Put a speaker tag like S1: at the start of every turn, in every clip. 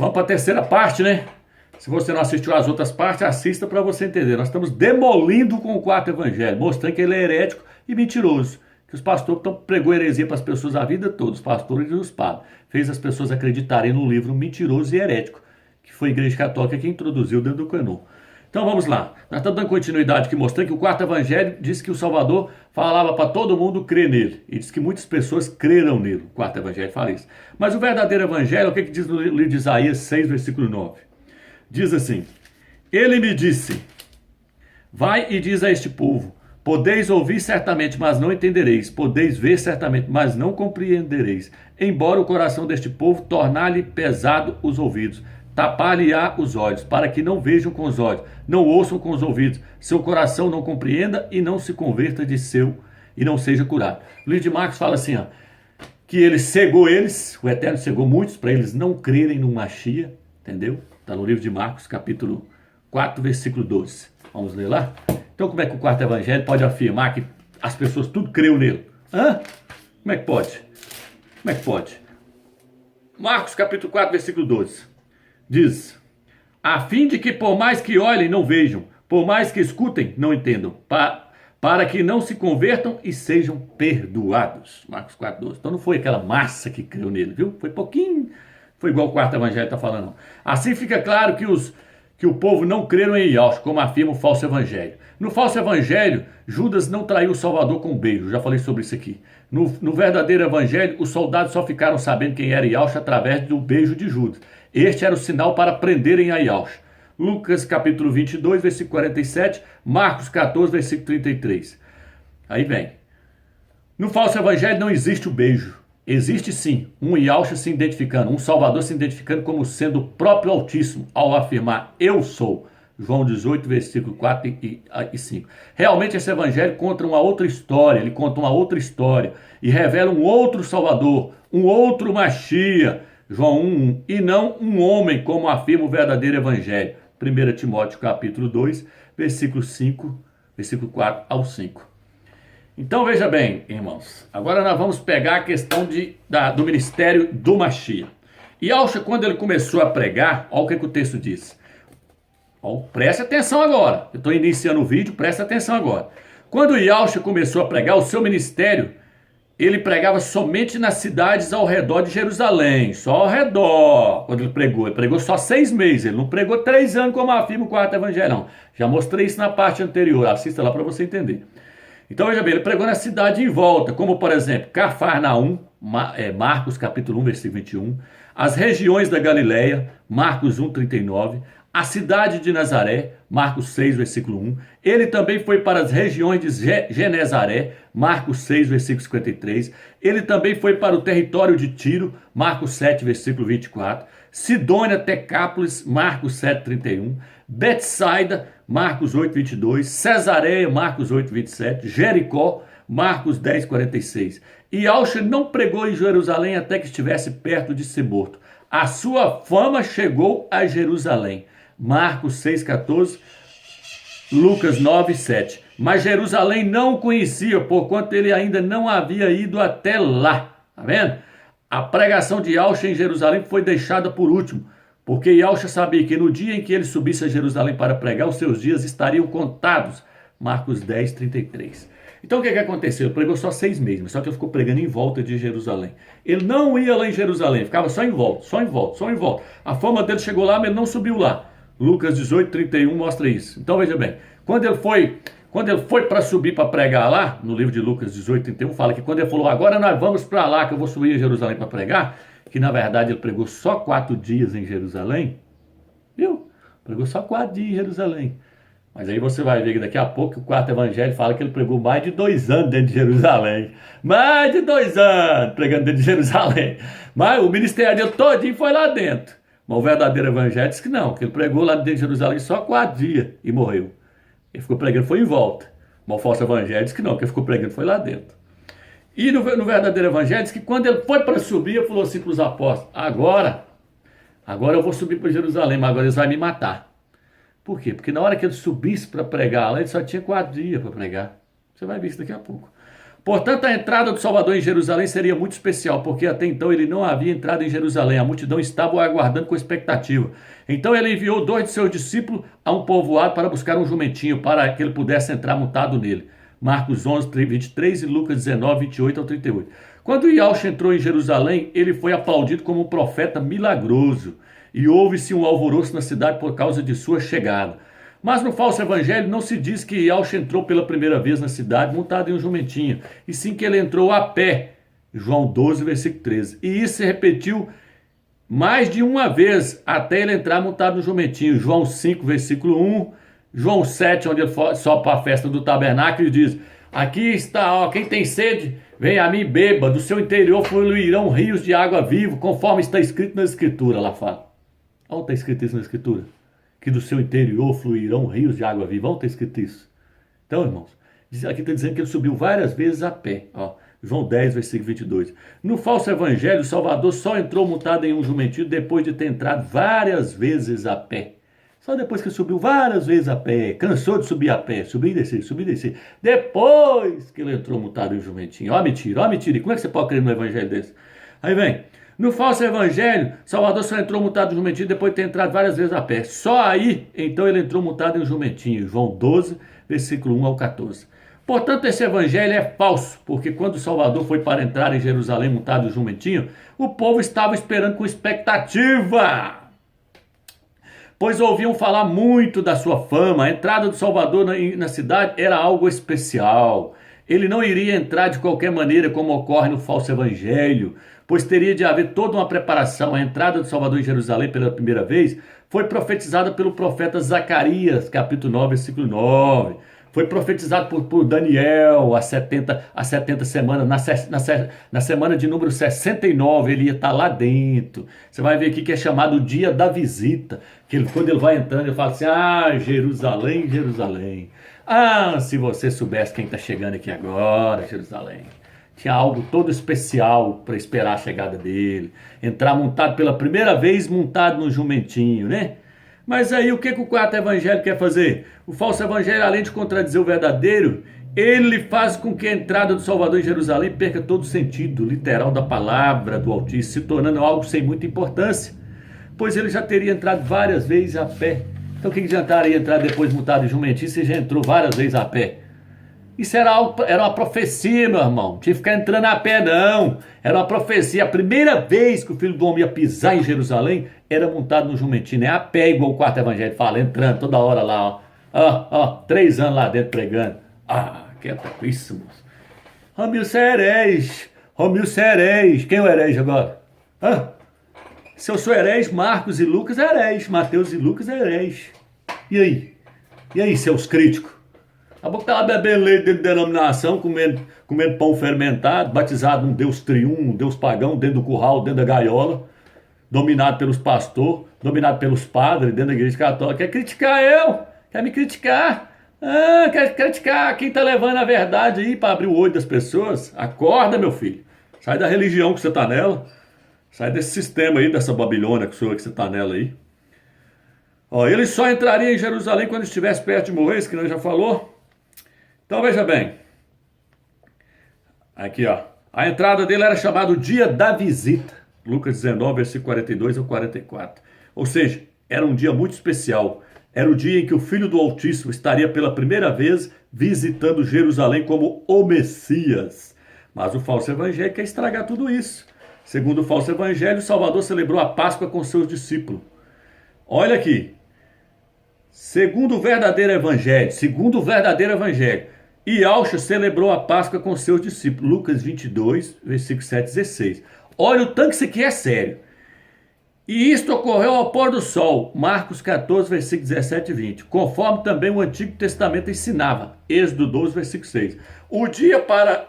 S1: Vamos para a terceira parte, né? Se você não assistiu às outras partes, assista para você entender. Nós estamos demolindo com o quarto evangelho, mostrando que ele é herético e mentiroso. Que os pastores pregou heresia para as pessoas a vida toda, os pastores e os padres. Fez as pessoas acreditarem num livro mentiroso e herético, que foi a Igreja Católica que introduziu dentro do cânon. Então vamos lá. Nós estamos dando continuidade aqui, mostrando que o quarto evangelho diz que o Salvador falava para todo mundo crer nele. E diz que muitas pessoas creram nele. O quarto evangelho fala isso. Mas o verdadeiro evangelho, o que diz no livro de Isaías 6, versículo 9? Diz assim: ele me disse, vai e diz a este povo, podeis ouvir certamente, mas não entendereis, podeis ver certamente, mas não compreendereis, embora o coração deste povo tornar-lhe pesado os ouvidos, tapar-lhe-á os olhos, para que não vejam com os olhos, não ouçam com os ouvidos, seu coração não compreenda e não se converta de seu e não seja curado. O livro de Marcos fala assim, ó, que ele cegou eles, o Eterno cegou muitos, para eles não crerem no Machia, entendeu? Está no livro de Marcos, capítulo 4, versículo 12. Vamos ler lá? Então como é que o quarto evangelho pode afirmar que as pessoas tudo creu nele? Hã? Como é que pode? Como é que pode? Marcos, capítulo 4, versículo 12. Diz, a fim de que por mais que olhem, não vejam, por mais que escutem, não entendam, para que não se convertam e sejam perdoados. Marcos 4, 12. Então não foi aquela massa que creu nele, viu? Foi pouquinho. Foi igual o quarto evangelho está falando. Assim fica claro que o povo não creram em Yahshua, como afirma o falso evangelho. No falso evangelho, Judas não traiu o Salvador com um beijo. Já falei sobre isso aqui. No verdadeiro evangelho, os soldados só ficaram sabendo quem era Yahshua através do beijo de Judas. Este era o sinal para prenderem a Yahshua. Lucas capítulo 22, versículo 47. Marcos 14, versículo 33. Aí vem. No falso evangelho não existe o beijo. Existe sim um Yahshua se identificando, um Salvador se identificando como sendo o próprio Altíssimo, ao afirmar, eu sou. João 18, versículo 4 e 5. Realmente esse evangelho conta uma outra história, ele conta uma outra história e revela um outro Salvador, um outro Machia, João 1, e não um homem, como afirma o verdadeiro evangelho. 1 Timóteo capítulo 2, versículo 5, versículo 4 ao 5. Então veja bem, irmãos, agora nós vamos pegar a questão do ministério do Machia. E Yahshua, quando ele começou a pregar, olha o que o texto diz. Preste atenção agora, eu estou iniciando o vídeo, preste atenção agora. Quando Yahshua começou a pregar, o seu ministério, ele pregava somente nas cidades ao redor de Jerusalém, só ao redor, quando ele pregou só 6 meses, ele não pregou 3 anos como afirma o quarto evangelho, não. Já mostrei isso na parte anterior, assista lá para você entender. Então veja bem, ele pregou na cidade em volta, como por exemplo, Cafarnaum, Marcos capítulo 1, versículo 21, as regiões da Galileia, Marcos 1, 39, a cidade de Nazaré, Marcos 6, versículo 1, ele também foi para as regiões de Genezaré, Marcos 6, versículo 53, ele também foi para o território de Tiro, Marcos 7, versículo 24, Sidônia, Tecápolis, Marcos 7, 31, Betsaida, Marcos 8, 22, Cesareia, Marcos 8, 27, Jericó, Marcos 10, 46. E Yahshua não pregou em Jerusalém até que estivesse perto de ser morto. A sua fama chegou a Jerusalém. Marcos 6, 14, Lucas 9, 7. Mas Jerusalém não o conhecia, porquanto ele ainda não havia ido até lá. Tá vendo? A pregação de Yahshua em Jerusalém foi deixada por último, porque Yahshua sabia que no dia em que ele subisse a Jerusalém para pregar, os seus dias estariam contados. Marcos 10, 33. Então o que aconteceu? Ele pregou só 6 meses, só que ele ficou pregando em volta de Jerusalém. Ele não ia lá em Jerusalém, ficava só em volta, só em volta, só em volta. A fama dele chegou lá, mas ele não subiu lá. Lucas 18, 31 mostra isso. Então veja bem, quando ele foi para subir para pregar lá, no livro de Lucas 18, 31, fala que quando ele falou, agora nós vamos para lá, que eu vou subir a Jerusalém para pregar, que na verdade ele pregou só 4 dias em Jerusalém, viu? Pregou só 4 dias em Jerusalém. Mas aí você vai ver que daqui a pouco o quarto evangelho fala que ele pregou mais de 2 anos dentro de Jerusalém. Mais de 2 anos pregando dentro de Jerusalém. Mas o ministério dele todinho foi lá dentro. Mas o verdadeiro evangelho diz que não, que ele pregou lá dentro de Jerusalém só 4 dias e morreu. Ele ficou pregando, foi em volta. Mas o falso evangelho diz que não, que ele ficou pregando, foi lá dentro. E no verdadeiro evangelho diz que quando ele foi para subir, ele falou assim para os apóstolos, agora eu vou subir para Jerusalém, mas agora eles vão me matar. Por quê? Porque na hora que ele subisse para pregar lá, ele só tinha 4 dias para pregar. Você vai ver isso daqui a pouco. Portanto, a entrada do Salvador em Jerusalém seria muito especial, porque até então ele não havia entrado em Jerusalém. A multidão estava o aguardando com expectativa. Então ele enviou 2 de seus discípulos a um povoado para buscar um jumentinho, para que ele pudesse entrar montado nele. Marcos 11, 23 e Lucas 19, 28 ao 38. Quando Yaush entrou em Jerusalém, ele foi aplaudido como um profeta milagroso. E houve-se um alvoroço na cidade por causa de sua chegada. Mas no falso evangelho não se diz que Yaush entrou pela primeira vez na cidade montado em um jumentinho, e sim que ele entrou a pé. João 12, versículo 13. E isso se repetiu mais de uma vez até ele entrar montado no jumentinho. João 5, versículo 1, João 7, onde ele sobe para a festa do tabernáculo e diz: aqui está, ó, quem tem sede, vem a mim, beba, do seu interior fluirão rios de água viva, conforme está escrito na Escritura. Lá fala. Onde está escrito isso na Escritura? Que do seu interior fluirão rios de água viva. Onde está escrito isso? Então, irmãos, aqui está dizendo que ele subiu várias vezes a pé. Ó, João 10, versículo 22. No falso evangelho, o Salvador só entrou montado em um jumentinho depois de ter entrado várias vezes a pé. Só depois que subiu várias vezes a pé, cansou de subir a pé, subir e descer, subir e descer. Depois que ele entrou montado em um jumentinho. Ó mentira, ó mentira. E como é que você pode crer no evangelho desse? Aí vem, no falso evangelho, Salvador só entrou montado em um jumentinho depois de ter entrado várias vezes a pé. Só aí, então ele entrou montado em um jumentinho. João 12, versículo 1 ao 14. Portanto, esse evangelho é falso, porque quando Salvador foi para entrar em Jerusalém montado em um jumentinho, o povo estava esperando com expectativa, pois ouviam falar muito da sua fama. A entrada do Salvador na cidade era algo especial. Ele não iria entrar de qualquer maneira, como ocorre no falso evangelho, pois teria de haver toda uma preparação. A entrada do Salvador em Jerusalém pela primeira vez foi profetizada pelo profeta Zacarias, capítulo 9, versículo 9. Foi profetizado por Daniel há 70 semanas, na semana de número 69, ele ia estar lá dentro. Você vai ver aqui que é chamado o dia da visita, que quando ele vai entrando, ele fala assim: ah, Jerusalém, Jerusalém. Ah, se você soubesse quem está chegando aqui agora, Jerusalém. Tinha algo todo especial para esperar a chegada dele. Entrar montado pela primeira vez, montado no jumentinho, né? Mas aí o que o quarto evangelho quer fazer? O falso evangelho, além de contradizer o verdadeiro, ele faz com que a entrada do Salvador em Jerusalém perca todo o sentido literal da palavra do Altíssimo, se tornando algo sem muita importância, pois ele já teria entrado várias vezes a pé. Então o que adiantaria entrar depois montado em jumentinho se já entrou várias vezes a pé? Isso era uma profecia, meu irmão. Não tinha que ficar entrando a pé, não. Era uma profecia. A primeira vez que o Filho do Homem ia pisar em Jerusalém era montado no jumentinho, né? A pé, igual o quarto evangelho fala, entrando toda hora lá, ó. 3 anos lá dentro pregando. Ah, que é isso, moço. Romil Ceres. Quem é o herege agora? Se eu sou herege, Marcos e Lucas é herege. Mateus e Lucas é herege. E aí? E aí, seus críticos? A boca tá lá bebendo leite dentro da denominação, comendo pão fermentado, batizado num Deus triunfo, um Deus pagão, dentro do curral, dentro da gaiola, dominado pelos pastores, dominado pelos padres, dentro da igreja católica. Quer criticar eu? Quer me criticar? Quer criticar quem tá levando a verdade aí para abrir o olho das pessoas? Acorda, meu filho. Sai da religião que você tá nela. Sai desse sistema aí, dessa Babilônia que você tá nela aí. Ó, ele só entraria em Jerusalém quando estivesse perto de morrer, isso que nós já falou. Então veja bem, aqui ó, a entrada dele era chamada o dia da visita, Lucas 19, versículo 42 ao 44, ou seja, era um dia muito especial, era o dia em que o Filho do Altíssimo estaria pela primeira vez visitando Jerusalém como o Messias, mas o falso evangelho quer estragar tudo isso. Segundo o falso evangelho, o Salvador celebrou a Páscoa com seus discípulos. Olha aqui, segundo o verdadeiro evangelho, Yaush celebrou a Páscoa com seus discípulos. Lucas 22, versículo 7 e 16. Olha o tanto que isso aqui é sério. E isto ocorreu ao pôr do sol. Marcos 14, versículo 17 e 20. Conforme também o Antigo Testamento ensinava. Êxodo 12, versículo 6. O dia para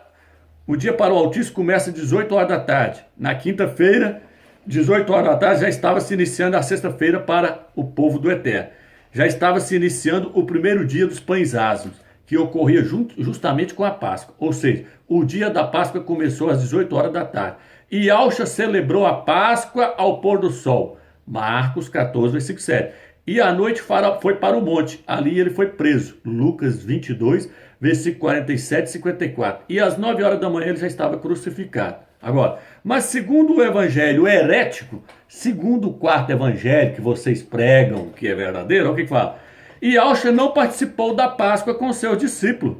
S1: o Altíssimo começa às 18 horas da tarde. Na quinta-feira, 18 horas da tarde, já estava se iniciando a sexta-feira para o povo do Eterno. Já estava se iniciando o primeiro dia dos pães asmos, que ocorria justamente com a Páscoa. Ou seja, o dia da Páscoa começou às 18 horas da tarde. E Yaush celebrou a Páscoa ao pôr do sol. Marcos 14, versículo 7. E à noite foi para o monte. Ali ele foi preso. Lucas 22, versículo 47 e 54. E às 9 horas da manhã ele já estava crucificado. Agora, mas segundo o evangelho herético, segundo o quarto evangelho que vocês pregam que é verdadeiro, olha o que fala. E Yahshua não participou da Páscoa com seus discípulos.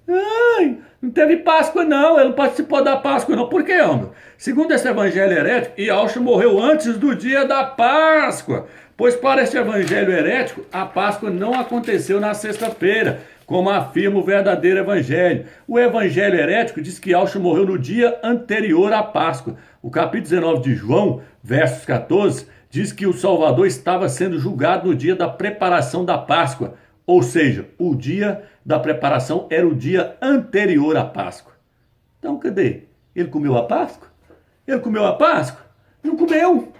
S1: Ai, não teve Páscoa não, ele não participou da Páscoa não. Por quê, homem? Segundo esse evangelho herético, Yahshua morreu antes do dia da Páscoa. Pois para este evangelho herético, a Páscoa não aconteceu na sexta-feira, como afirma o verdadeiro evangelho. O evangelho herético diz que Yahshua morreu no dia anterior à Páscoa. O capítulo 19 de João, versos 14, diz que o Salvador estava sendo julgado no dia da preparação da Páscoa. Ou seja, o dia da preparação era o dia anterior à Páscoa. Então, cadê? Ele comeu a Páscoa? Ele comeu a Páscoa? Não comeu.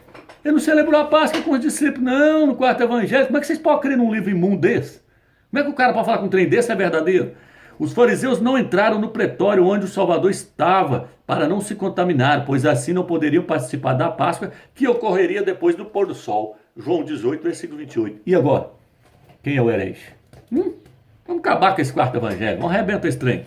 S1: Ele não celebrou a Páscoa com os discípulos, não, no quarto evangelho. Como é que vocês podem crer num livro imundo desse? Como é que o cara pode falar que um trem desse é verdadeiro? Os fariseus não entraram no pretório onde o Salvador estava para não se contaminar, pois assim não poderiam participar da Páscoa que ocorreria depois do pôr do sol. João 18, versículo 28. E agora? Quem é o herege? Vamos acabar com esse quarto evangelho, vamos arrebentar esse trem.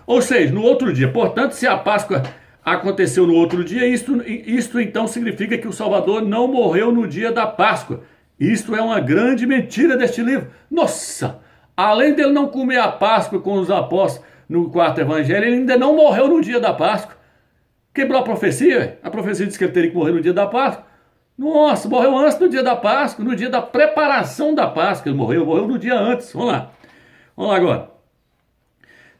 S1: Ou seja, no outro dia. Portanto, se a Páscoa aconteceu no outro dia, isto então significa que o Salvador não morreu no dia da Páscoa. Isto é uma grande mentira deste livro. Nossa! Além dele não comer a Páscoa com os apóstolos no quarto evangelho, ele ainda não morreu no dia da Páscoa. Quebrou a profecia? A profecia diz que ele teria que morrer no dia da Páscoa. Nossa, morreu antes do dia da Páscoa, no dia da preparação da Páscoa. Ele morreu no dia antes. Vamos lá agora.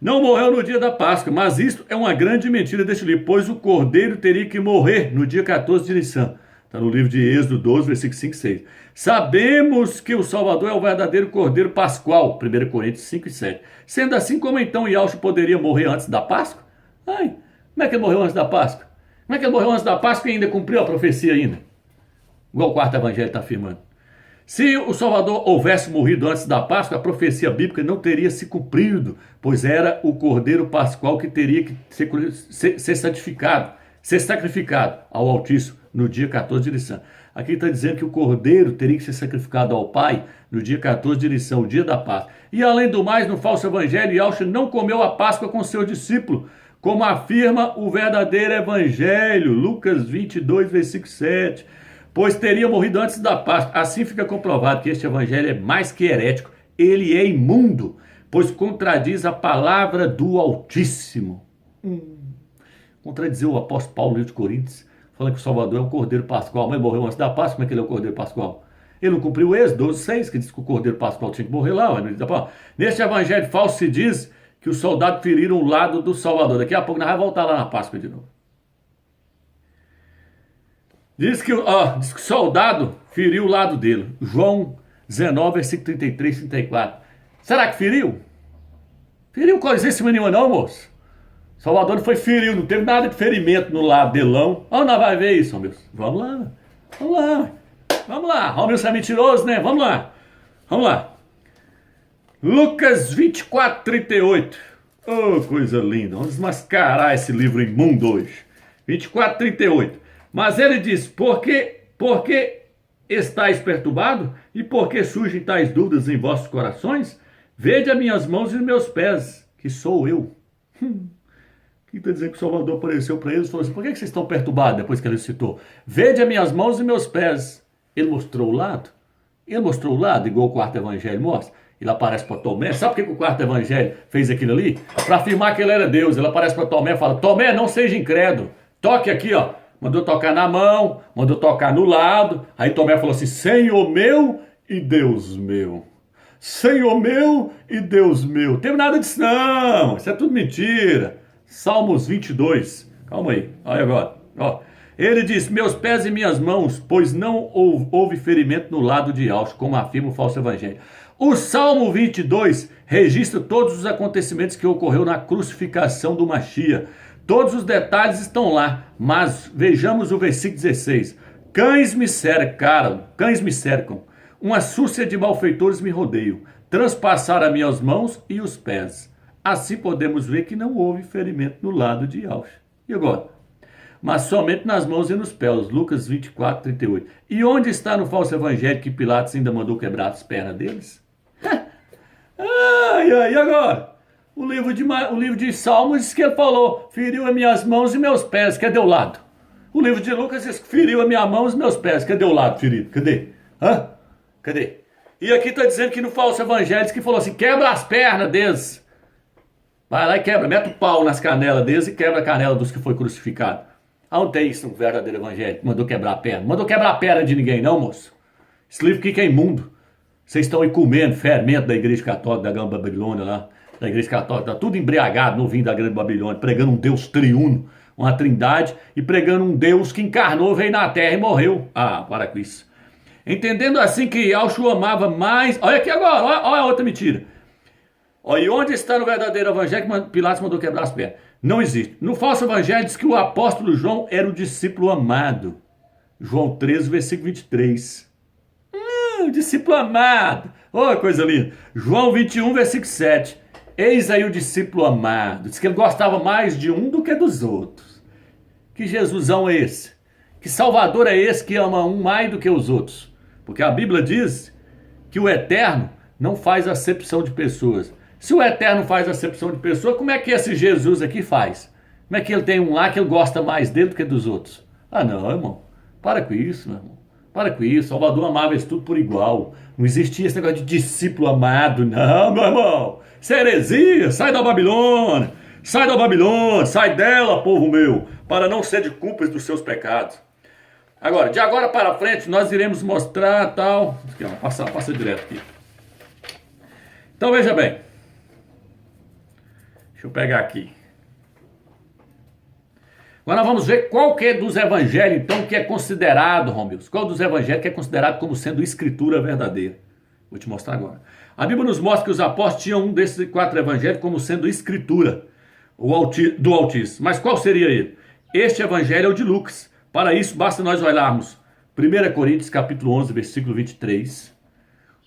S1: Não morreu no dia da Páscoa, mas isto é uma grande mentira deste livro, pois o cordeiro teria que morrer no dia 14 de Nissan. Está no livro de Êxodo 12, versículo 5 e 6. Sabemos que o Salvador é o verdadeiro cordeiro pascual, 1 Coríntios 5 e 7. Sendo assim, como então Yahshua poderia morrer antes da Páscoa? Ai, como é que ele morreu antes da Páscoa? Como é que ele morreu antes da Páscoa e ainda cumpriu a profecia ainda? Igual o quarto evangelho está afirmando. Se o Salvador houvesse morrido antes da Páscoa, a profecia bíblica não teria se cumprido, pois era o cordeiro pascual que teria que ser santificado, ser sacrificado ao Altíssimo no dia 14 de Nissan. Aqui está dizendo que o cordeiro teria que ser sacrificado ao Pai no dia 14 de Nissan, o dia da Páscoa. E além do mais, no falso evangelho, Yahshua não comeu a Páscoa com seu discípulo, como afirma o verdadeiro evangelho, Lucas 22, versículo 7. Pois teria morrido antes da Páscoa. Assim fica comprovado que este evangelho é mais que herético, ele é imundo, pois contradiz a palavra do Altíssimo. Contradizer o apóstolo Paulo no livro de Coríntios, falando que o Salvador é o cordeiro pascual, mas morreu antes da Páscoa. Como é que ele é o cordeiro pascual? Ele não cumpriu o Êxodo 12, 6, que diz que o cordeiro pascual tinha que morrer lá. Neste evangelho falso se diz que os soldados feriram o lado do Salvador. Daqui a pouco nós vamos voltar lá na Páscoa de novo. Diz que o soldado feriu o lado dele. João 19, versículo 33 e 34. Será que feriu? Feriu coisíssima nenhuma não, moço. Salvador não foi ferido, não teve nada de ferimento no lado dele, não. Nós vai ver isso, Romilson. Vamos lá. Romilson é mentiroso, né? Vamos lá. Lucas 24, 38. Oh, coisa linda. Vamos desmascarar esse livro imundo hoje. 24, 38. Mas ele diz, por que estáis perturbados? E por que surgem tais dúvidas em vossos corações? Vede as minhas mãos e os meus pés, que sou eu. Que está dizendo que o Salvador apareceu para eles e falou assim, por que vocês estão perturbados depois que ele citou? Vede as minhas mãos e meus pés. Ele mostrou o lado? Ele mostrou o lado, igual o quarto evangelho mostra? Ele aparece para Tomé. Sabe por que o quarto evangelho fez aquilo ali? Para afirmar que ele era Deus. Ele aparece para Tomé e fala, Tomé, não seja incrédulo. Toque aqui, ó. Mandou tocar na mão, mandou tocar no lado. Aí Tomé falou assim, Senhor meu e Deus meu. Senhor meu e Deus meu. Não teve nada disso não. Isso é tudo mentira. Salmos 22. Calma aí. Olha agora. Ó. Ele diz, meus pés e minhas mãos, pois não houve ferimento no lado de Yahshua, como afirma o falso evangelho. O Salmo 22 registra todos os acontecimentos que ocorreu na crucificação do Mashiach. Todos os detalhes estão lá, mas vejamos o versículo 16. Cães me cercam, uma súcia de malfeitores me rodeiam, transpassaram as minhas mãos e os pés. Assim podemos ver que não houve ferimento no lado de Yahshua. E agora? Mas somente nas mãos e nos pés, Lucas 24, 38. E onde está no falso evangelho que Pilatos ainda mandou quebrar as pernas deles? E agora? O livro de Salmos diz que ele falou, feriu as minhas mãos e meus pés, cadê o lado? O livro de Lucas diz que feriu a minha mão e os meus pés, cadê o lado ferido? Cadê? Hã? Cadê? E aqui está dizendo que no falso evangelho diz que falou assim, quebra as pernas deles. Vai lá e quebra, mete o pau nas canelas deles e quebra a canela dos que foi crucificado. Aonde tem isso no verdadeiro evangelho? Mandou quebrar a perna. Mandou quebrar a perna de ninguém não, moço. Esse livro aqui que é imundo. Vocês estão aí comendo fermento da igreja católica, da Grande Babilônia lá. Da igreja católica, tá tudo embriagado no vinho da Grande Babilônia, pregando um Deus triuno, uma trindade, e pregando um Deus que encarnou, veio na terra e morreu. Ah, para com isso. Entendendo assim que Yahshua amava mais... Olha aqui agora, olha a outra mentira. Olha, e onde está no verdadeiro evangelho que Pilatos mandou quebrar as pernas? Não existe. No falso evangelho diz que o apóstolo João era o discípulo amado. João 13, versículo 23. Discípulo amado. Olha coisa linda. João 21, versículo 7. Eis aí o discípulo amado. Diz que ele gostava mais de um do que dos outros. Que Jesusão é esse? Que Salvador é esse que ama um mais do que os outros? Porque a Bíblia diz que o Eterno não faz acepção de pessoas. Se o Eterno faz acepção de pessoas, como é que esse Jesus aqui faz? Como é que ele tem um lá que ele gosta mais dele do que dos outros? Ah não, irmão. Para com isso, meu irmão. Para com isso. Salvador amava isso tudo por igual. Não existia esse negócio de discípulo amado, não, meu irmão. Isso é heresia. Sai da Babilônia. Sai da Babilônia. Sai dela, povo meu. Para não ser de culpas dos seus pecados. Agora, de agora para frente, nós iremos mostrar tal... Aqui, ó, passa direto aqui. Então, veja bem. Deixa eu pegar aqui. Agora nós vamos ver qual que é dos evangelhos, então, que é considerado, Romeus, qual dos evangelhos que é considerado como sendo escritura verdadeira. Vou te mostrar agora. A Bíblia nos mostra que os apóstolos tinham um desses 4 evangelhos como sendo escritura do Altíssimo. Mas qual seria ele? Este evangelho é o de Lucas. Para isso, basta nós olharmos 1 Coríntios, capítulo 11, versículo 23,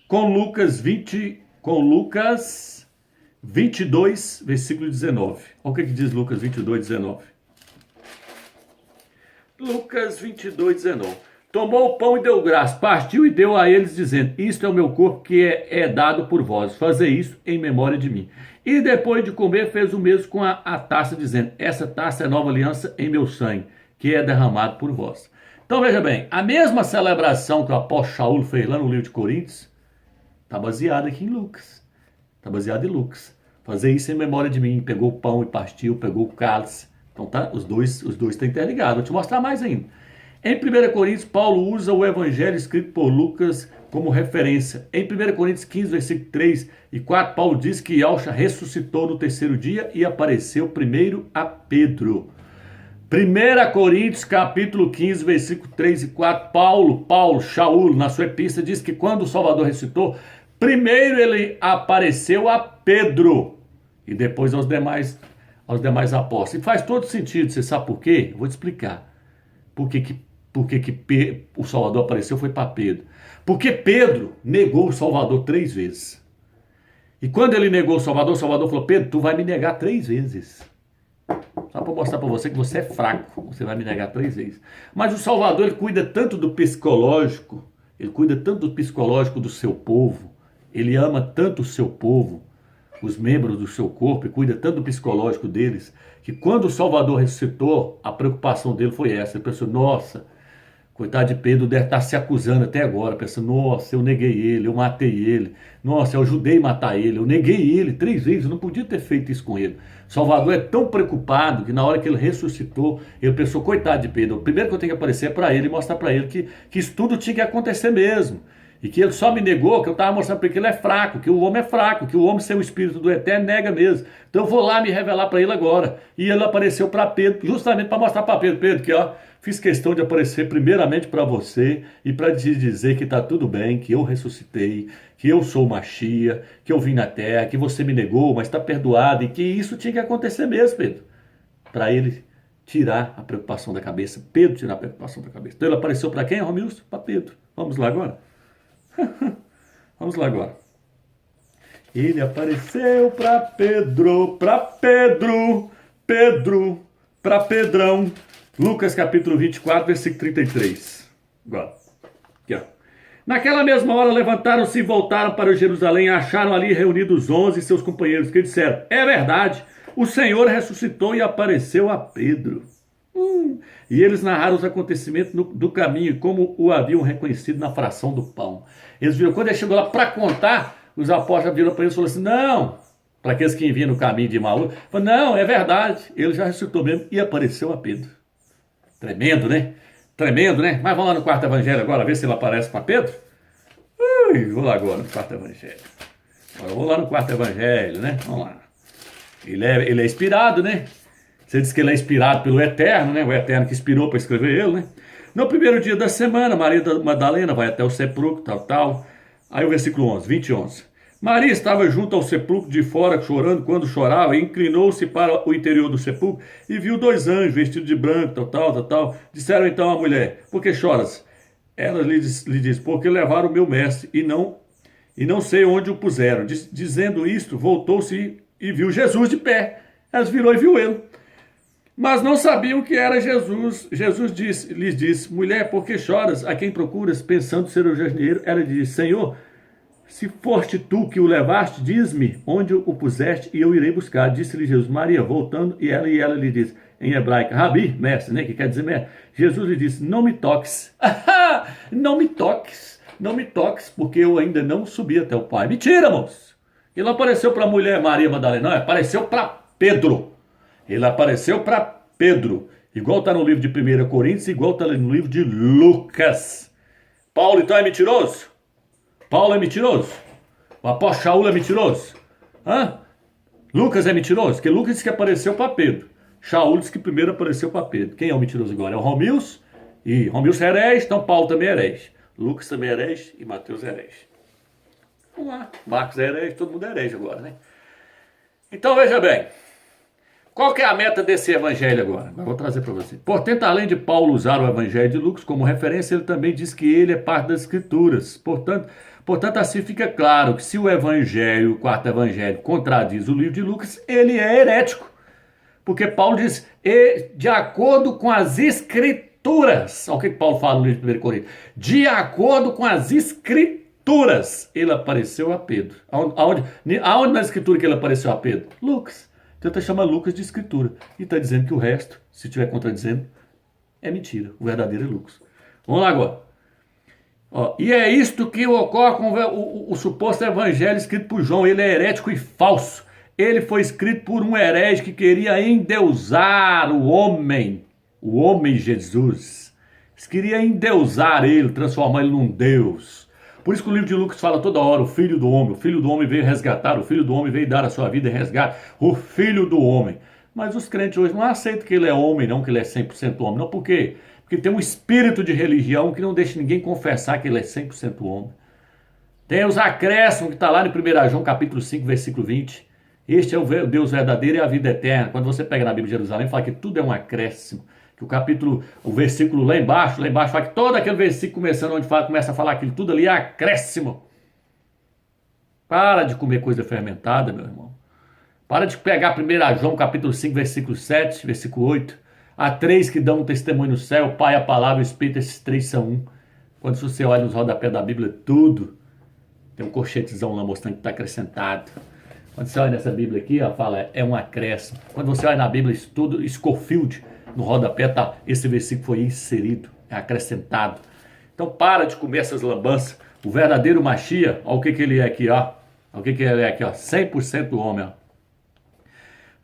S1: com Lucas 22, versículo 19. Olha o que diz Lucas 22, 19. Lucas 22, 19. Tomou o pão e deu graça, partiu e deu a eles, dizendo, isto é o meu corpo que é dado por vós, fazei isso em memória de mim. E depois de comer, fez o mesmo com a taça, dizendo, essa taça é nova aliança em meu sangue, que é derramado por vós. Então veja bem, a mesma celebração que o apóstolo Shaul fez lá no livro de Coríntios, está baseada aqui em Lucas. Está baseada em Lucas. Fazer isso em memória de mim. Pegou o pão e partiu, pegou o cálice. Então tá, os dois estão interligados. Vou te mostrar mais ainda. Em 1 Coríntios, Paulo usa o evangelho escrito por Lucas como referência. Em 1 Coríntios 15, versículo 3 e 4, Paulo diz que Yahshua ressuscitou no terceiro dia e apareceu primeiro a Pedro. 1 Coríntios, capítulo 15, versículo 3 e 4, Paulo, Shaul, na sua epístola, diz que quando o Salvador ressuscitou, primeiro ele apareceu a Pedro e depois aos demais apóstolos. E faz todo sentido, você sabe por quê? Eu vou te explicar. Por que o Salvador apareceu foi para Pedro. Porque Pedro negou o Salvador 3 vezes. E quando ele negou o Salvador falou, Pedro, tu vai me negar 3 vezes. Só para mostrar para você que você é fraco, você vai me negar 3 vezes. Mas o Salvador, ele cuida tanto do psicológico, do seu povo, ele ama tanto o seu povo, os membros do seu corpo, e cuida tanto do psicológico deles, que quando o Salvador ressuscitou, a preocupação dele foi essa. Ele pensou, nossa, coitado de Pedro, deve estar se acusando até agora, pensando, nossa, eu neguei ele, eu matei ele, nossa, eu ajudei a matar ele, eu neguei ele 3 vezes, eu não podia ter feito isso com ele. Salvador é tão preocupado que na hora que ele ressuscitou, ele pensou, coitado de Pedro, o primeiro que eu tenho que aparecer é para ele e mostrar para ele que isso tudo tinha que acontecer mesmo. E que ele só me negou, que eu estava mostrando para ele que ele é fraco, que o homem é fraco, que o homem sem o Espírito do Eterno nega mesmo. Então eu vou lá me revelar para ele agora. E ele apareceu para Pedro, justamente para mostrar para Pedro, que ó, fiz questão de aparecer primeiramente para você e para te dizer que está tudo bem, que eu ressuscitei, que eu sou o Machia, que eu vim na terra, que você me negou, mas está perdoado e que isso tinha que acontecer mesmo, Pedro. Para ele tirar a preocupação da cabeça, Pedro tirar a preocupação da cabeça. Então ele apareceu para quem, Romilson? Para Pedro. Vamos lá agora? Vamos lá agora. Ele apareceu para Pedro, para Pedrão. Lucas capítulo 24, versículo 33. Agora, aqui ó. Naquela mesma hora levantaram-se e voltaram para Jerusalém e acharam ali reunidos os 11 e seus companheiros, que disseram: é verdade, o Senhor ressuscitou e apareceu a Pedro. E eles narraram os acontecimentos do caminho e como o haviam reconhecido na fração do pão. Eles viram, quando ele chegou lá para contar, os apóstolos viram para eles e falaram assim: não, para aqueles que vinham no caminho de Maú, não, é verdade, ele já ressuscitou mesmo e apareceu a Pedro. Tremendo, né? Tremendo, né? Mas vamos lá no quarto evangelho agora, ver se ele aparece para Pedro. Vou lá agora no quarto evangelho. Agora, vou lá no quarto evangelho, né? Vamos lá. Ele é inspirado, né? Você diz que ele é inspirado pelo Eterno, né? O Eterno que inspirou para escrever ele, né? No primeiro dia da semana, Maria Madalena vai até o sepulcro, tal. Aí o versículo 11, 20 e 11. Maria estava junto ao sepulcro de fora, chorando. Quando chorava, inclinou-se para o interior do sepulcro e viu 2 anjos vestidos de branco, tal. Disseram então à mulher: por que choras? Ela lhe diz: porque levaram o meu mestre e não sei onde o puseram. Dizendo isto, voltou-se e viu Jesus de pé. Ela virou e viu ele. Mas não sabiam que era Jesus. Jesus lhes disse: mulher, por que choras? A quem procuras? Pensando ser o jardineiro, ela lhe disse: Senhor, se foste tu que o levaste, diz-me onde o puseste e eu irei buscar. Disse-lhe Jesus: Maria, voltando, e ela lhe disse, em hebraico, Rabi, mestre, né, que quer dizer mestre. Jesus lhe disse: não me toques. Não me toques, porque eu ainda não subi até o Pai. Mentira, moço. Ele não apareceu para a mulher Maria Madalena, não, apareceu para Pedro. Ele apareceu para Pedro, igual está no livro de 1 Coríntios, igual está no livro de Lucas. Paulo então é mentiroso? Paulo é mentiroso? O apóstolo Shaul é mentiroso? Lucas é mentiroso? Porque Lucas disse que apareceu para Pedro. Shaul disse que primeiro apareceu para Pedro. Quem é o mentiroso agora? É o Romilson. E Romilson é herege, então Paulo também é herege. Lucas também é herege e Mateus é herege. Vamos lá. Marcos é herege, todo mundo é herege agora, né? Então veja bem. Qual que é a meta desse evangelho agora? Eu vou trazer para você. Portanto, além de Paulo usar o evangelho de Lucas como referência, ele também diz que ele é parte das escrituras. Portanto, assim fica claro que se o evangelho, o quarto evangelho, contradiz o livro de Lucas, ele é herético. Porque Paulo diz, de acordo com as escrituras, olha o que Paulo fala no livro de 1 Coríntios, de acordo com as escrituras, ele apareceu a Pedro. Aonde na escritura que ele apareceu a Pedro? Lucas. Tenta chamar Lucas de escritura. E está dizendo que o resto, se estiver contradizendo, é mentira. O verdadeiro é Lucas. Vamos lá agora. E é isto que ocorre com o suposto evangelho escrito por João. Ele é herético e falso. Ele foi escrito por um herege que queria endeusar o homem Jesus. Queria endeusar ele, transformar ele num Deus. Por isso que o livro de Lucas fala toda hora, o filho do homem veio resgatar, o filho do homem veio dar a sua vida em resgate, o filho do homem. Mas os crentes hoje não aceitam que ele é homem, não, que ele é 100% homem. Não, por quê? Porque tem um espírito de religião que não deixa ninguém confessar que ele é 100% homem. Tem os acréscimos que está lá no 1 João capítulo 5, versículo 20. Este é o Deus verdadeiro e a vida eterna. Quando você pega na Bíblia de Jerusalém, fala que tudo é um acréscimo. Que o versículo lá embaixo, fala que todo aquele versículo começando, onde começa a falar aquilo tudo ali é acréscimo. Para de comer coisa fermentada, meu irmão. Para de pegar 1 João capítulo 5, versículo 7, versículo 8. Há 3 que dão um testemunho no céu, o Pai, a Palavra e o Espírito, esses 3 são um. Quando você olha nos rodapés da Bíblia, tudo tem um colchetezão lá mostrando que está acrescentado. Quando você olha nessa Bíblia aqui, fala, é um acréscimo. Quando você olha na Bíblia, estudo Scofield, no rodapé, esse versículo foi inserido, é acrescentado. Então para de comer essas lambanças. O verdadeiro Machia, olha o que ele é aqui, ó. Olha o que ele é aqui, ó. 100% homem, ó.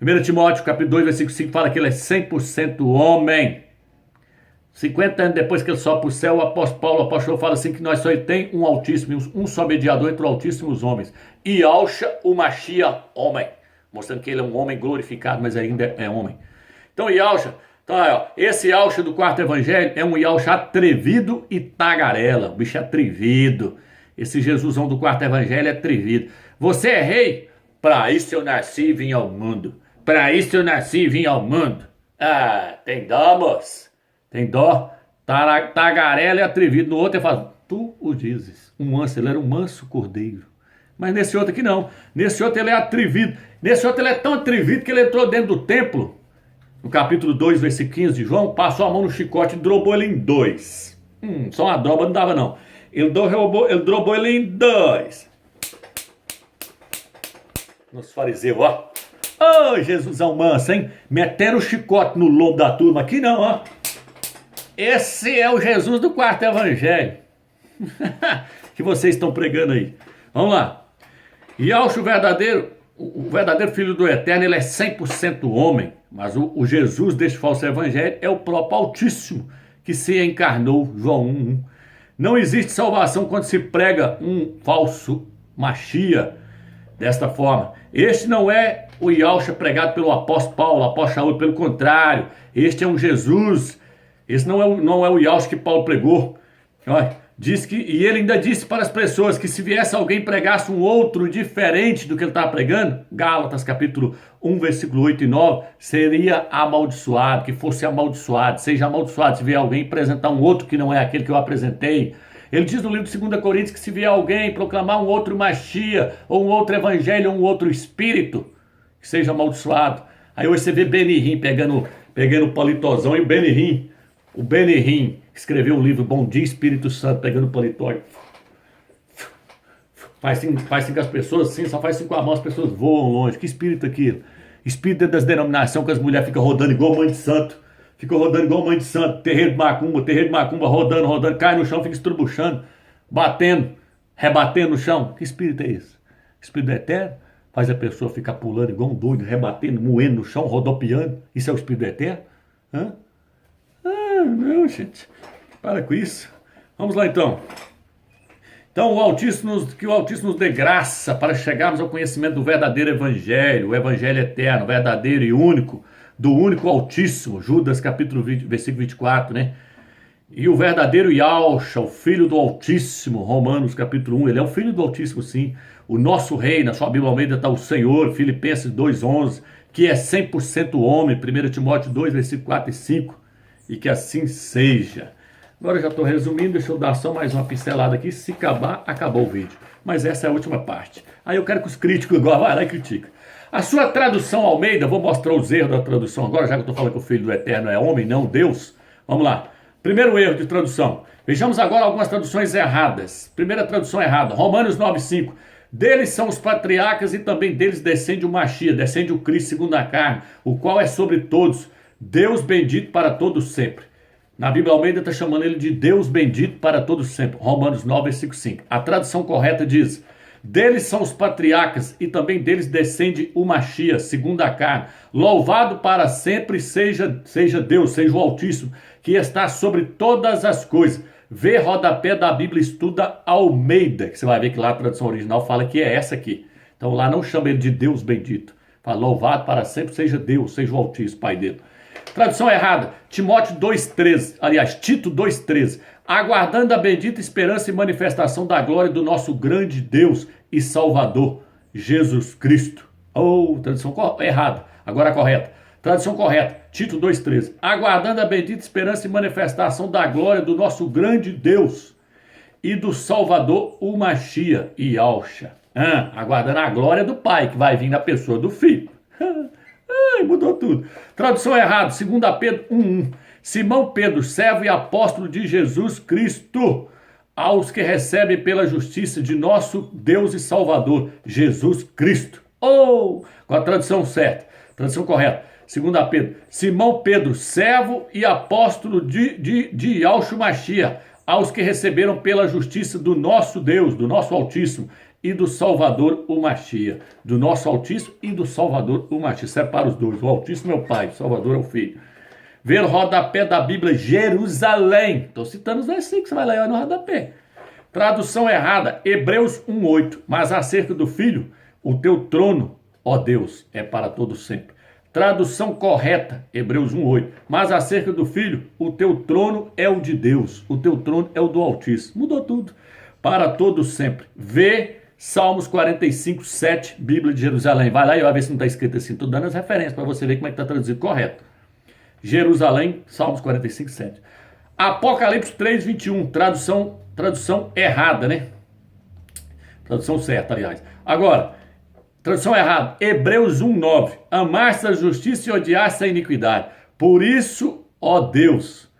S1: 1 Timóteo, capítulo 2, versículo 5, fala que ele é 100% homem. 50 anos depois que ele sobe para o céu, o apóstolo fala assim que nós só tem um Altíssimo, um só mediador entre o Altíssimo e os homens. E Yahshua, o Machia, homem. Mostrando que ele é um homem glorificado, mas ainda é homem. Então Yahshua, esse Yahshua do quarto evangelho é um Yahshua atrevido e tagarela. O bicho é atrevido. Esse Jesusão do quarto evangelho é atrevido. Você é rei? Para isso eu nasci e vim ao mundo. Para isso eu nasci e vim ao mundo. Tem dó, moço. Tem dó. Tagarela é atrevido. No outro ele fala, tu o dizes. Ele era um manso cordeiro. Mas nesse outro aqui não. Nesse outro ele é atrevido. Nesse outro ele é tão atrevido que ele entrou dentro do templo. No capítulo 2, versículo 15 de João, passou a mão no chicote e drobou ele em 2. Só uma droba não dava não. Ele dobrou ele em dois. Nos fariseus, ó. Ô, Jesusão manso, hein? Meteram o chicote no lombo da turma aqui não, ó. Esse é o Jesus do quarto evangelho. Que vocês estão pregando aí. Vamos lá. Yahshua, o verdadeiro Filho do Eterno, ele é 100% homem. Mas o Jesus deste falso evangelho é o próprio Altíssimo, que se encarnou, João 1:1. Não existe salvação quando se prega um falso Machia desta forma. Este não é o Yahshua pregado pelo apóstolo Paulo, apóstolo Saúl, pelo contrário. Este é um Jesus. Esse não é o Yahshua que Paulo pregou. Olha, e ele ainda disse para as pessoas que se viesse alguém e pregasse um outro diferente do que ele estava pregando, Gálatas capítulo 1, versículo 8 e 9, seria amaldiçoado, que fosse amaldiçoado, seja amaldiçoado se vier alguém apresentar um outro que não é aquele que eu apresentei. Ele diz no livro de 2 Coríntios que se vier alguém proclamar um outro Machia, ou um outro evangelho, ou um outro espírito, que seja amaldiçoado. Aí hoje você vê Benihim pegando o palitozão, e o Benihim escreveu um livro, Bom Dia Espírito Santo, pegando o paletó. Faz assim com as pessoas, assim, só faz assim com a mão, as pessoas voam longe. Que espírito aquilo? Espírito das denominações que as mulheres ficam rodando igual mãe de santo. Ficam rodando igual mãe de santo. Terreiro de macumba, rodando, cai no chão, fica estrubuchando, rebatendo no chão. Que espírito é esse? Espírito eterno? Faz a pessoa ficar pulando igual um doido, rebatendo, moendo no chão, rodopiando. Isso é o espírito eterno? Hã? Ah, não, gente. Para com isso. Vamos lá, então. Então, que o Altíssimo nos dê graça para chegarmos ao conhecimento do verdadeiro Evangelho, o Evangelho eterno, verdadeiro e único, do único Altíssimo, Judas capítulo 20, versículo 24, né? E o verdadeiro Yahshua, o Filho do Altíssimo, Romanos capítulo 1, ele é o Filho do Altíssimo, sim. O nosso rei, na sua Bíblia Almeida está o Senhor, Filipenses 2:11, que é 100% homem, 1 Timóteo 2, versículo 4 e 5, e que assim seja. Agora eu já estou resumindo, deixa eu dar só mais uma pincelada aqui. Se acabar, acabou o vídeo. Mas essa é a última parte. Aí eu quero que os críticos agora vão lá e criticam. A sua tradução Almeida, vou mostrar os erros da tradução agora, já que eu estou falando que o Filho do Eterno é homem, não Deus. Vamos lá. Primeiro erro de tradução. Vejamos agora algumas traduções erradas. Primeira tradução errada, Romanos 9:5. Deles são os patriarcas e também deles descende o Machia, descende o Cristo segundo a carne, o qual é sobre todos, Deus bendito para todos sempre. Na Bíblia Almeida está chamando ele de Deus bendito para todos sempre. Romanos 9, versículo 5. A tradução correta diz: deles são os patriarcas e também deles descende o Machia, segundo a carne. Louvado para sempre seja Deus, seja o Altíssimo, que está sobre todas as coisas. Vê rodapé da Bíblia, estuda Almeida, que você vai ver que lá a tradução original fala que é essa aqui. Então lá não chama ele de Deus bendito. Fala, louvado para sempre seja Deus, seja o Altíssimo, Pai dele. Tradução errada, Timóteo 2,13, aliás, Tito 2,13. Aguardando a bendita esperança e manifestação da glória do nosso grande Deus e Salvador, Jesus Cristo. Oh, tradução errada, agora a correta. Tradução correta, Tito 2,13. Aguardando a bendita esperança e manifestação da glória do nosso grande Deus e do Salvador, o Machia e Yahshua. Aguardando a glória do Pai, que vai vir na pessoa do Filho. Mudou tudo. Tradução errada, 2 Pedro 1:1. Simão Pedro, servo e apóstolo de Jesus Cristo, aos que recebem pela justiça de nosso Deus e Salvador, Jesus Cristo. Com a tradução certa, tradução correta. 2 Pedro, Simão Pedro, servo e apóstolo de Yahshua Machia, aos que receberam pela justiça do nosso Deus, do nosso Altíssimo, e do Salvador o Machia. Do nosso Altíssimo e do Salvador o Machia. Separa os dois. O Altíssimo é o Pai, o Salvador é o Filho. Ver o rodapé da Bíblia, Jerusalém. Estou citando os versículos, você vai ler no rodapé. Tradução errada, Hebreus 1:8. Mas acerca do Filho, o teu trono, ó Deus, é para todo sempre. Tradução correta, Hebreus 1:8. Mas acerca do Filho, o teu trono é o de Deus. O teu trono é o do Altíssimo. Mudou tudo. Para todo sempre. Vê Salmos 45:7, Bíblia de Jerusalém. Vai lá e vai ver se não está escrito assim. Estou dando as referências para você ver como é que está traduzido correto. Jerusalém, Salmos 45:7. Apocalipse 3:21, tradução errada, né? Tradução certa, aliás. Agora, tradução errada. Hebreus 1:9. Amaste a justiça e odiaste a iniquidade. Por isso, ó Deus,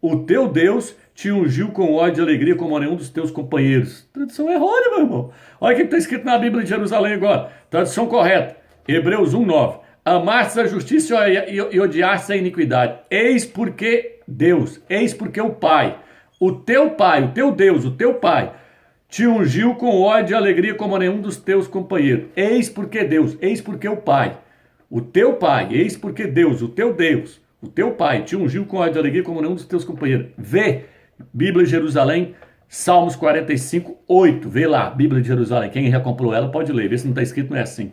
S1: o teu Deus te ungiu com ódio e alegria como a nenhum dos teus companheiros. Tradução errônea, meu irmão. Olha o que está escrito na Bíblia de Jerusalém agora. Tradução correta. Hebreus 1:9. Amaste a justiça e odiaste a iniquidade. Eis porque Deus, eis porque o Pai, o teu Deus, o teu Pai, te ungiu com ódio e alegria como a nenhum dos teus companheiros. Eis porque Deus, eis porque o Pai, o teu Pai, eis porque Deus, o teu Pai, te ungiu com ódio e alegria como nenhum dos teus companheiros. Vê, Bíblia de Jerusalém, Salmos 45:8. Vê lá, Bíblia de Jerusalém. Quem já comprou ela pode ler, vê se não está escrito, não é assim.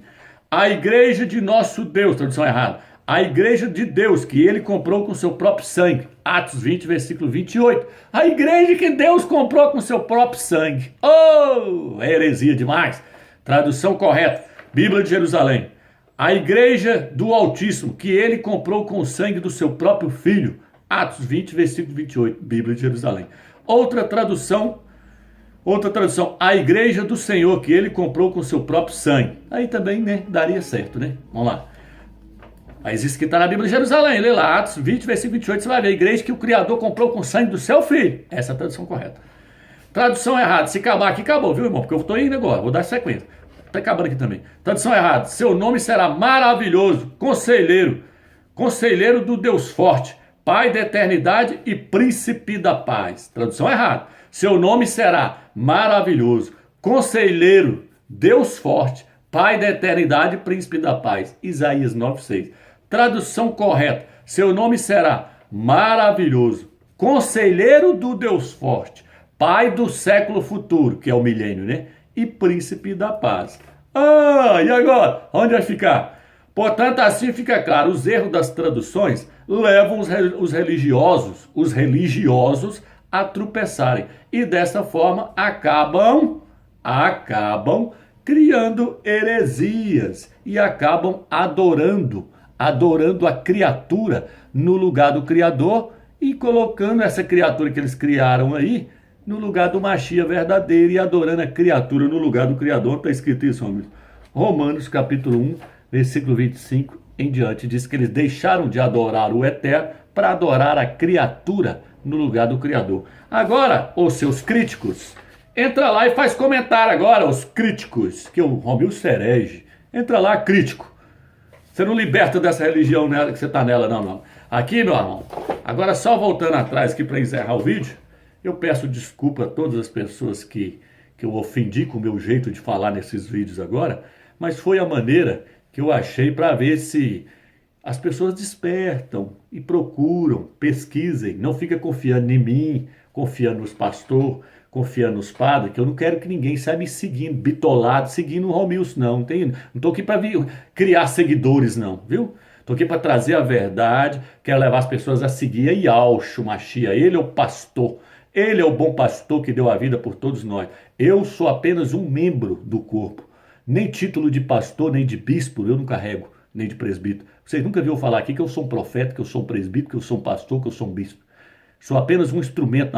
S1: A igreja de nosso Deus, tradução errada. A igreja de Deus, que ele comprou com seu próprio sangue. Atos 20, versículo 28. A igreja que Deus comprou com seu próprio sangue. Oh, é heresia demais. Tradução correta. Bíblia de Jerusalém. A igreja do Altíssimo, que ele comprou com o sangue do seu próprio filho. Atos 20, versículo 28. Bíblia de Jerusalém. Outra tradução, a igreja do Senhor, que ele comprou com seu próprio sangue. Aí também, né, daria certo, né? Vamos lá. Mas isso que está na Bíblia de Jerusalém, lê lá, Atos 20, versículo 28, você vai ver, a igreja que o Criador comprou com o sangue do seu filho. Essa é a tradução correta. Tradução errada, se acabar aqui, acabou, viu, irmão? Porque eu estou indo agora, vou dar sequência. Está acabando aqui também. Tradução errada, seu nome será maravilhoso, conselheiro, conselheiro do Deus forte, Pai da eternidade e príncipe da paz. Tradução errada, seu nome será maravilhoso, conselheiro, Deus forte, Pai da eternidade e príncipe da paz. Isaías 9:6. Tradução correta, seu nome será maravilhoso, conselheiro do Deus forte, Pai do século futuro, que é o milênio, né? E príncipe da paz. Ah, e agora? Onde vai ficar? Portanto, assim fica claro, os erros das traduções levam os religiosos a tropeçarem. E dessa forma acabam criando heresias e acabam adorando a criatura no lugar do Criador e colocando essa criatura que eles criaram aí no lugar do Machia verdadeiro e adorando a criatura no lugar do Criador. Está escrito isso, amigos. Romanos capítulo 1, versículo 25 em diante, diz que eles deixaram de adorar o Eterno para adorar a criatura no lugar do Criador. Agora, os seus críticos, entra lá e faz comentário agora, os críticos, que o Romil Serege. Entra lá, crítico. Você não liberta dessa religião nela, que você está nela, não. Aqui, meu irmão, agora só voltando atrás aqui para encerrar o vídeo, eu peço desculpa a todas as pessoas que eu ofendi com o meu jeito de falar nesses vídeos agora, mas foi a maneira que eu achei para ver se as pessoas despertam e procuram, pesquisem, não fica confiando em mim, confiando nos pastores, confiando nos padres, que eu não quero que ninguém saia me seguindo, bitolado, seguindo o Romilson, não. Não estou aqui para criar seguidores, não, viu? Estou aqui para trazer a verdade, quero levar as pessoas a seguir a Yahshua Machia. Ele é o pastor, ele é o bom pastor que deu a vida por todos nós. Eu sou apenas um membro do corpo. Nem título de pastor, nem de bispo eu não carrego, nem de presbítero. Vocês nunca viram falar aqui que eu sou um profeta, que eu sou um presbítero, que eu sou um pastor, que eu sou um bispo. Sou apenas um instrumento na